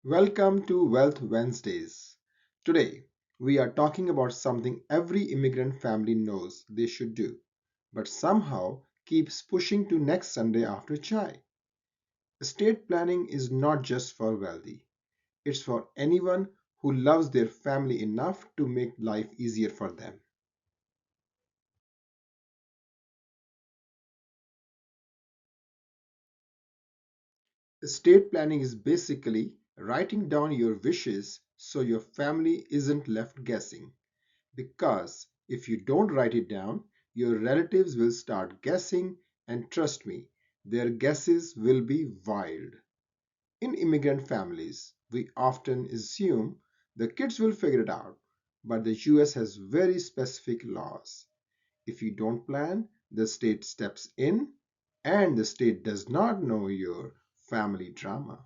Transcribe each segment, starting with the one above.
Welcome to Wealth Wednesdays. Today, we are talking about something every immigrant family knows they should do, but somehow keeps pushing to next Sunday after chai. Estate planning is not just for wealthy, it's for anyone who loves their family enough to make life easier for them. Estate planning is basically writing down your wishes so your family isn't left guessing. Because if you don't write it down, your relatives will start guessing, and trust me, their guesses will be wild. In immigrant families, we often assume the kids will figure it out, but the US has very specific laws. If you don't plan, the state steps in, and the state does not know your family drama.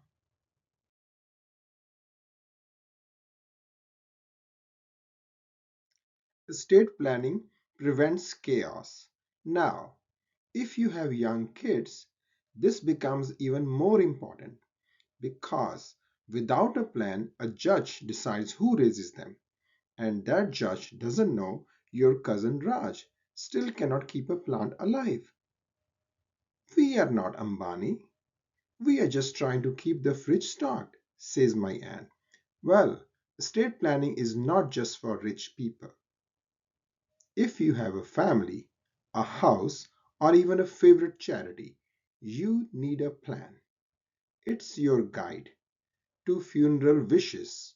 Estate planning prevents chaos. Now, if you have young kids, this becomes even more important because without a plan, a judge decides who raises them, and that judge doesn't know your cousin Raj still cannot keep a plant alive. We are not Ambani. We are just trying to keep the fridge stocked, says my aunt. Well, estate planning is not just for rich people. If you have a family, a house, or even a favorite charity, you need a plan. It's your guide to funeral wishes,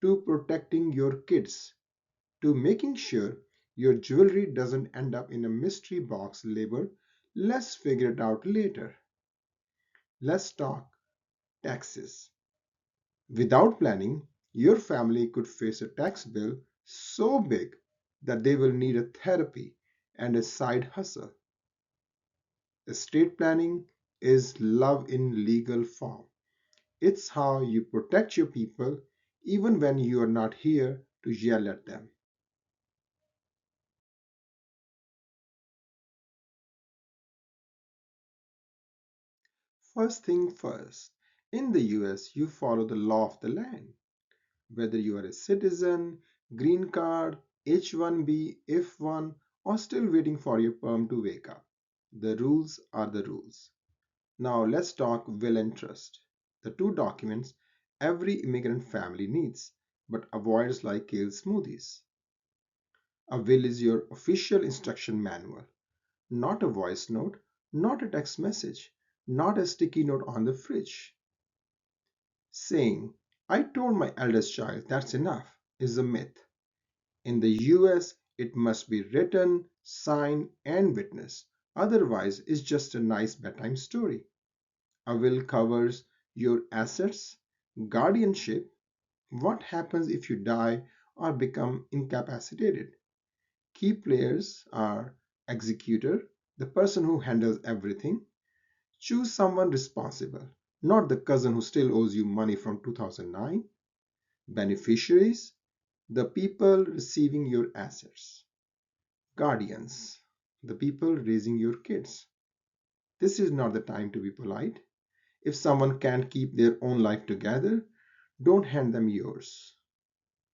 to protecting your kids, to making sure your jewelry doesn't end up in a mystery box labeled "Let's figure it out later." Let's talk taxes. Without planning, your family could face a tax bill so big that they will need a therapy and a side hustle. Estate planning is love in legal form. It's how you protect your people even when you are not here to yell at them. First thing first, in the US, you follow the law of the land. Whether you are a citizen, green card, H1B, F1, or still waiting for your perm to wake up, the rules are the rules. Now let's talk will and trust. The two documents every immigrant family needs, but avoids like kale smoothies. A will is your official instruction manual, not a voice note, not a text message, not a sticky note on the fridge. Saying, I told my eldest child that's enough is a myth. In the US, it must be written, signed, and witnessed. Otherwise, it's just a nice bedtime story. A will covers your assets, guardianship, what happens if you die or become incapacitated. Key players are executor, the person who handles everything. Choose someone responsible, not the cousin who still owes you money from 2009. Beneficiaries, the people receiving your assets. Guardians, the people raising your kids. This is not the time to be polite. If someone can't keep their own life together, don't hand them yours.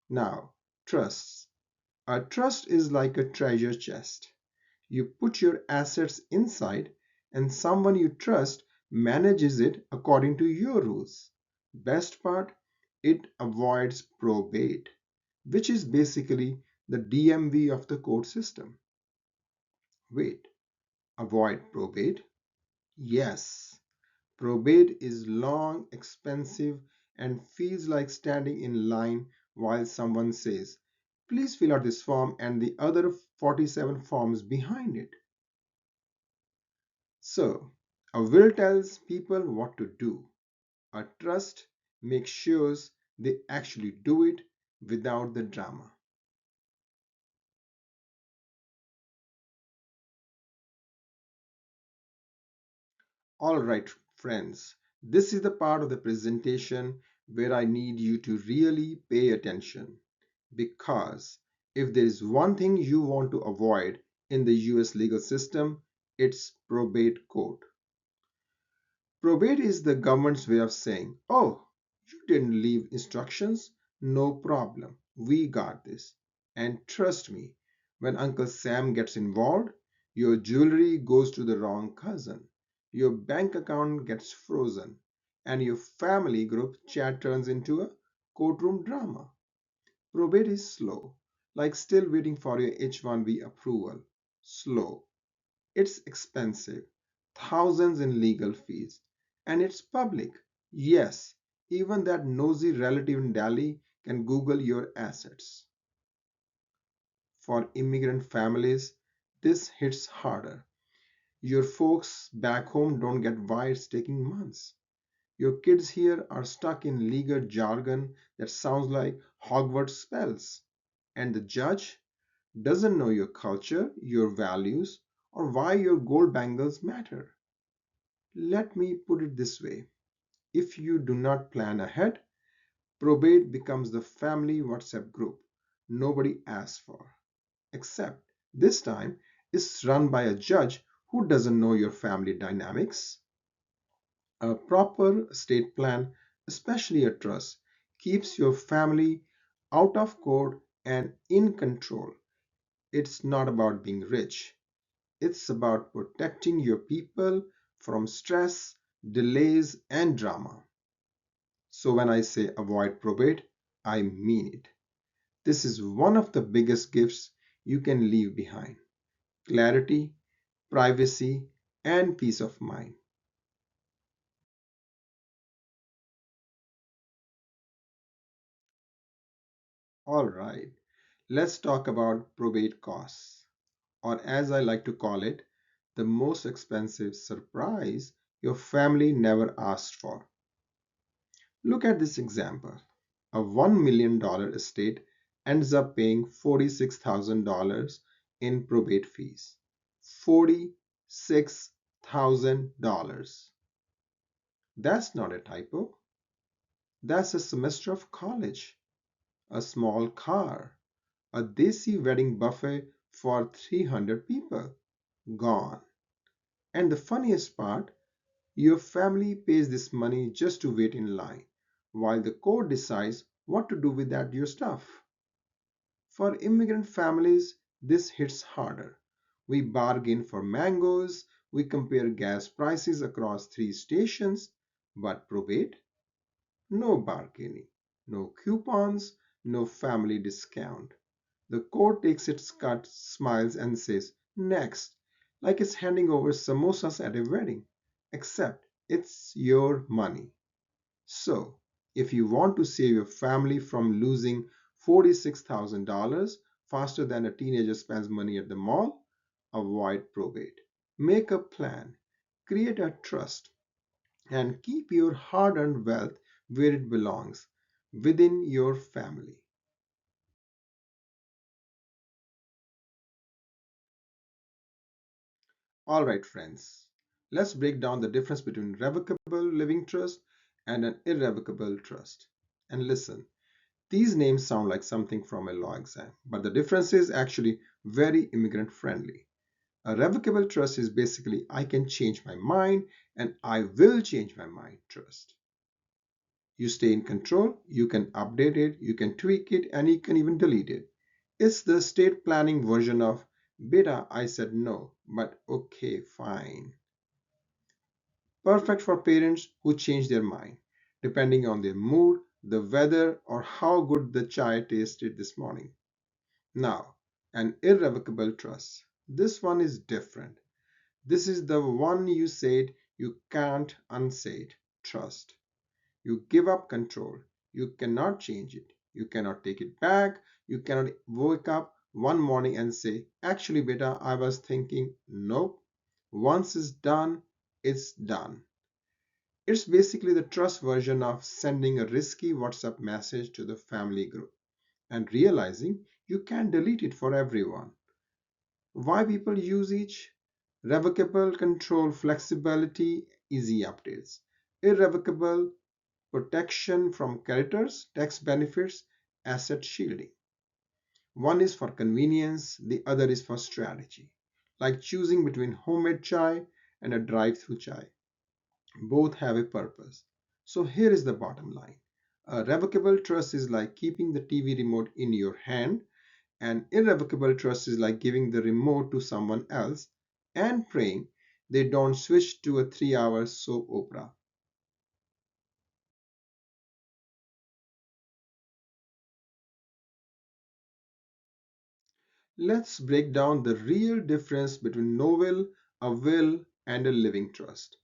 Now, trusts. A trust is like a treasure chest. You put your assets inside, and someone you trust manages it according to your rules. Best part, it avoids probate, which is basically the DMV of the court system. Wait, avoid probate? Yes. Probate is long, expensive, and feels like standing in line while someone says, please fill out this form and the other 47 forms behind it. So, a will tells people what to do. A trust makes sure they actually do it without the drama. All right, friends, this is the part of the presentation where I need you to really pay attention. Because if there is one thing you want to avoid in the US legal system, it's probate court. Probate is the government's way of saying, oh, You didn't leave instructions? No problem. We got this. And trust me, when Uncle Sam gets involved, your jewelry goes to the wrong cousin, your bank account gets frozen, and your family group chat turns into a courtroom drama. Probate is slow, like still waiting for your H1B approval. Slow. It's expensive, thousands in legal fees, and it's public. Yes, even that nosy relative in Delhi can Google your assets. For immigrant families, this hits harder. Your folks back home don't get wires taking months. Your kids here are stuck in legal jargon that sounds like Hogwarts spells. And the judge doesn't know your culture, your values, or why your gold bangles matter. Let me put it this way: if you do not plan ahead, probate becomes the family WhatsApp group nobody asks for. Except this time it's run by a judge who doesn't know your family dynamics. A proper estate plan, especially a trust, keeps your family out of court and in control. It's not about being rich, it's about protecting your people from stress, delays, and drama. So when I say avoid probate, I mean it. This is one of the biggest gifts you can leave behind: clarity, privacy, and peace of mind. All right, let's talk about probate costs, or as I like to call it, the most expensive surprise your family never asked for. Look at this example. A $1 million estate ends up paying $46,000 in probate fees. $46,000. That's not a typo. That's a semester of college, a small car, a desi wedding buffet for 300 people. Gone. And the funniest part, your family pays this money just to wait in line, while the court decides what to do with that your stuff. For immigrant families, this hits harder. We bargain for mangoes, we compare gas prices across three stations, but probate? No bargaining, no coupons, no family discount. The court takes its cut, smiles, and says, next, like it's handing over samosas at a wedding, except it's your money. So, if you want to save your family from losing $46,000 faster than a teenager spends money at the mall, avoid probate. Make a plan, create a trust, and keep your hard earned wealth where it belongs, within your family. All right, friends, let's break down the difference between revocable living trust and an irrevocable trust. And listen, these names sound like something from a law exam, but the difference is actually very immigrant friendly. A revocable trust is basically I can change my mind and I will change my mind trust. You stay in control, you can update it, you can tweak it, and you can even delete it. It's the estate planning version of beta, I said no, but okay, fine. Perfect for parents who change their mind, depending on their mood, the weather, or how good the chai tasted this morning. Now, an irrevocable trust. This one is different. This is the one you said you can't unsay it. Trust. You give up control. You cannot change it. You cannot take it back. You cannot wake up one morning and say, actually, beta, I was thinking, nope. Once it's done, it's done. It's basically the trust version of sending a risky WhatsApp message to the family group and realizing you can't delete it for everyone. Why people use each? Revocable control, flexibility, easy updates. Irrevocable protection from creditors, tax benefits, asset shielding. One is for convenience, the other is for strategy, like choosing between homemade chai and a drive through chai. Both have a purpose. So here is the bottom line. A revocable trust is like keeping the TV remote in your hand, and irrevocable trust is like giving the remote to someone else and praying they don't switch to a 3 hour soap opera. Let's break down the real difference between no will, a will, and a living trust.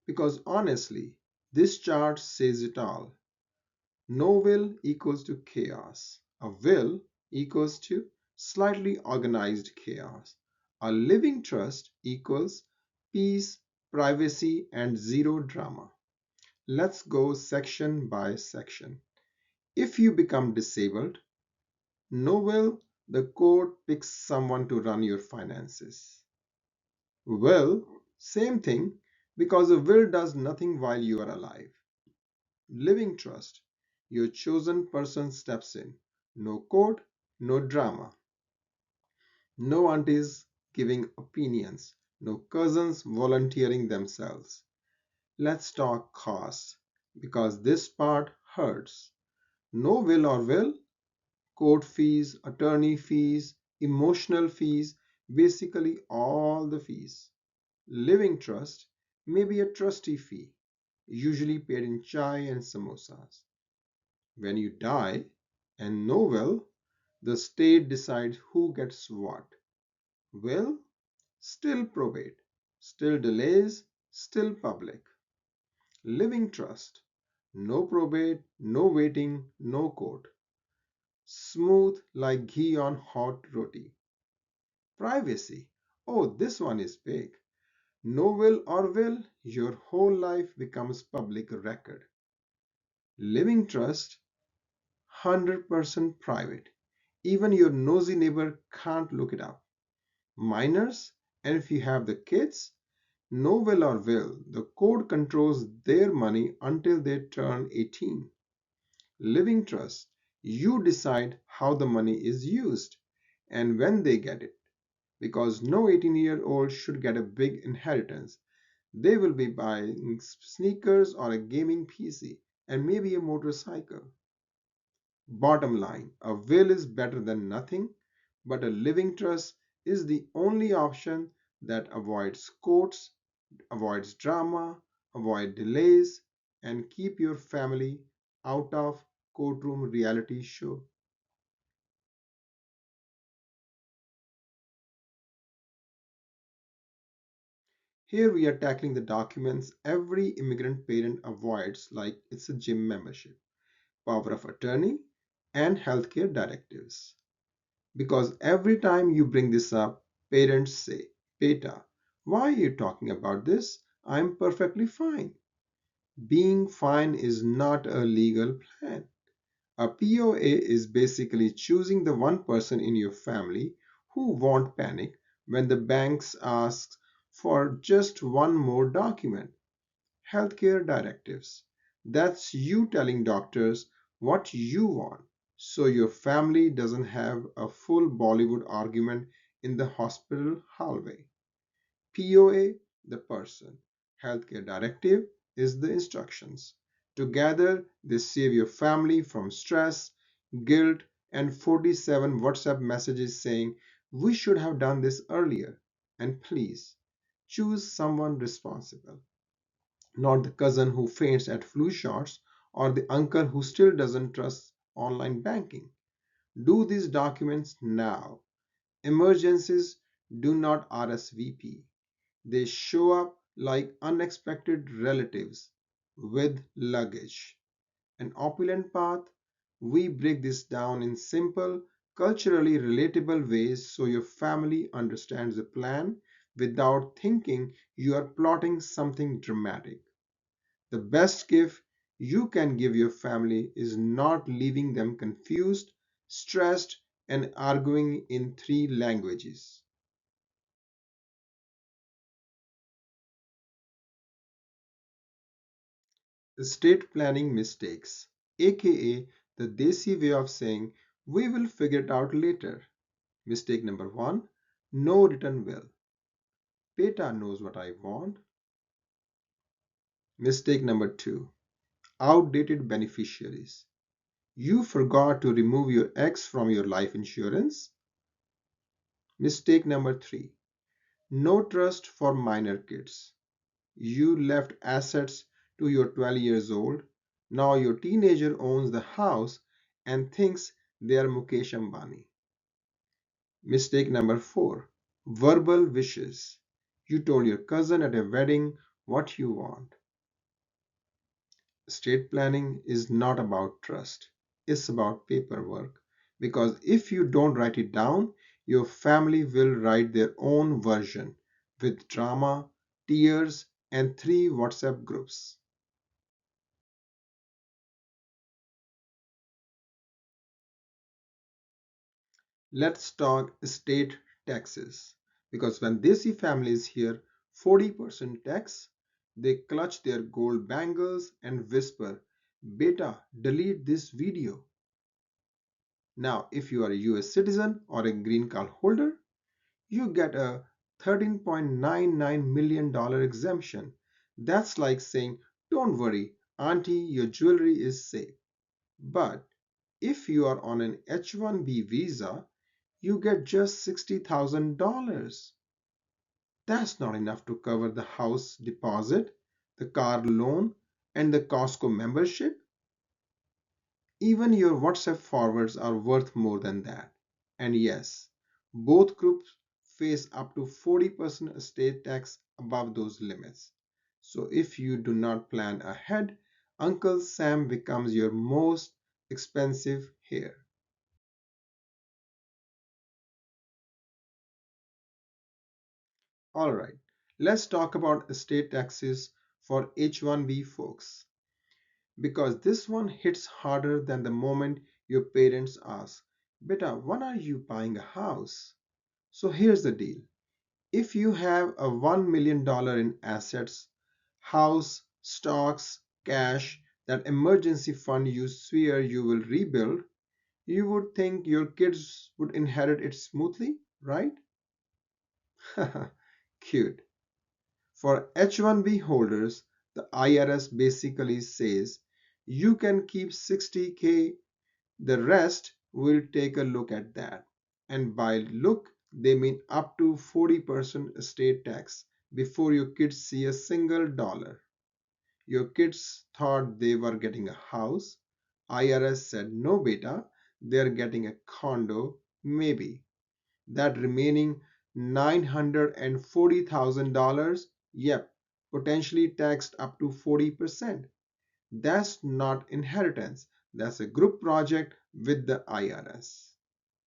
Because honestly, this chart says it all. No will equals to chaos. A will equals to slightly organized chaos. A living trust equals peace, privacy, and zero drama. Let's go section by section. If you become disabled, no will, the court picks someone to run your finances. Will, same thing, because a will does nothing while you are alive. Living trust, your chosen person steps in. No court, no drama. No aunties giving opinions. No cousins volunteering themselves. Let's talk costs, because this part hurts. No will or will, court fees, attorney fees, emotional fees, basically all the fees. Living trust may be a trustee fee, usually paid in chai and samosas. When you die, and no will, the state decides who gets what. Will, still probate, still delays, still public. Living trust, no probate, no waiting, no court. Smooth like ghee on hot roti. Privacy, oh, this one is big. No will or will, your whole life becomes public record. Living trust, 100% private. Even your nosy neighbor can't look it up. Minors, and if you have the kids, no will or will, the court controls their money until they turn 18. Living trust, you decide how the money is used and when they get it, because no 18-year-old should get a big inheritance. They will be buying sneakers or a gaming PC and maybe a motorcycle. Bottom line, a will is better than nothing, but a living trust is the only option that avoids courts, avoids drama, avoid delays, and keep your family out of courtroom reality show. Here we are tackling the documents every immigrant parent avoids like it's a gym membership, power of attorney, and healthcare directives. Because every time you bring this up, parents say, Beta, why are you talking about this? I'm perfectly fine. Being fine is not a legal plan. A POA is basically choosing the one person in your family who won't panic when the banks ask for just one more document. Healthcare directives. That's you telling doctors what you want so your family doesn't have a full Bollywood argument in the hospital hallway. POA, the person. Healthcare directive is the instructions. Together, they save your family from stress, guilt, and 47 WhatsApp messages saying, we should have done this earlier. And please, choose someone responsible, not the cousin who faints at flu shots or the uncle who still doesn't trust online banking. Do these documents now. Emergencies do not RSVP. They show up like unexpected relatives with luggage. An opulent path, we break this down in simple, culturally relatable ways so your family understands the plan without thinking you are plotting something dramatic. The best gift you can give your family is not leaving them confused, stressed, and arguing in three languages. Estate planning mistakes, aka the Desi way of saying, we will figure it out later. Mistake number one, no written will. Beta knows what I want. Mistake number two, outdated beneficiaries. You forgot to remove your ex from your life insurance. Mistake number three, no trust for minor kids. You left assets to your 12 years old. Now your teenager owns the house and thinks they are Mukesh Ambani. Mistake number four, verbal wishes. You told your cousin at a wedding what you want. Estate planning is not about trust, it's about paperwork. Because if you don't write it down, your family will write their own version with drama, tears, and three WhatsApp groups. Let's talk estate taxes. Because when they see families hear 40% tax, they clutch their gold bangles and whisper, Beta, delete this video. Now, if you are a US citizen or a green card holder, you get a $13.99 million exemption. That's like saying, don't worry, auntie, your jewelry is safe. But if you are on an H-1B visa, you get just $60,000. That's not enough to cover the house deposit, the car loan, and the Costco membership. Even your WhatsApp forwards are worth more than that. And yes, both groups face up to 40% estate tax above those limits. So if you do not plan ahead, Uncle Sam becomes your most expensive heir. Alright, let's talk about estate taxes for H1B folks. Because this one hits harder than the moment your parents ask, Beta, when are you buying a house? So here's the deal. If you have a $1 million in assets, house, stocks, cash, that emergency fund you swear you will rebuild, you would think your kids would inherit it smoothly, right? Cute. For H1B holders, the IRS basically says you can keep 60K, the rest will take a look at that. And by look, they mean up to 40% estate tax before your kids see a single dollar. Your kids thought they were getting a house. IRS said, no, beta, they're getting a condo, maybe. That remaining $940,000, yep, potentially taxed up to 40%. That's not inheritance. That's a group project with the IRS.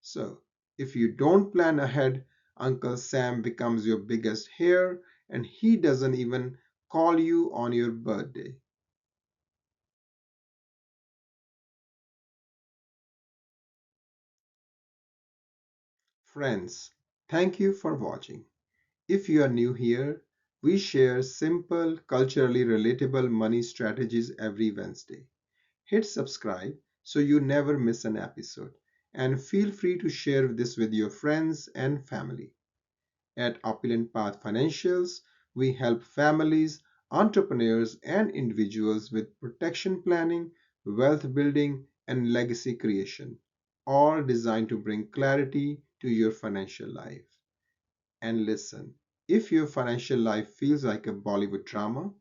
So, if you don't plan ahead, Uncle Sam becomes your biggest heir and he doesn't even call you on your birthday. Friends, thank you for watching. If you are new here, we share simple, culturally relatable money strategies every Wednesday. Hit subscribe so you never miss an episode. And feel free to share this with your friends and family. At Opulent Path Financials, we help families, entrepreneurs, and individuals with protection planning, wealth building, and legacy creation, all designed to bring clarity to your financial life. And listen, if your financial life feels like a Bollywood drama,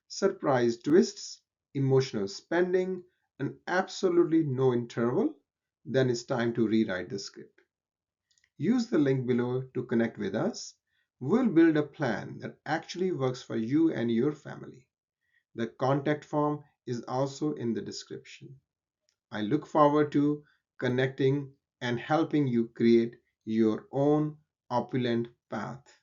surprise twists, emotional spending, and absolutely no interval, then it's time to rewrite the script. Use the link below to connect with us. We'll build a plan that actually works for you and your family. The contact form is also in the description. I look forward to connecting and helping you create your own opulent path.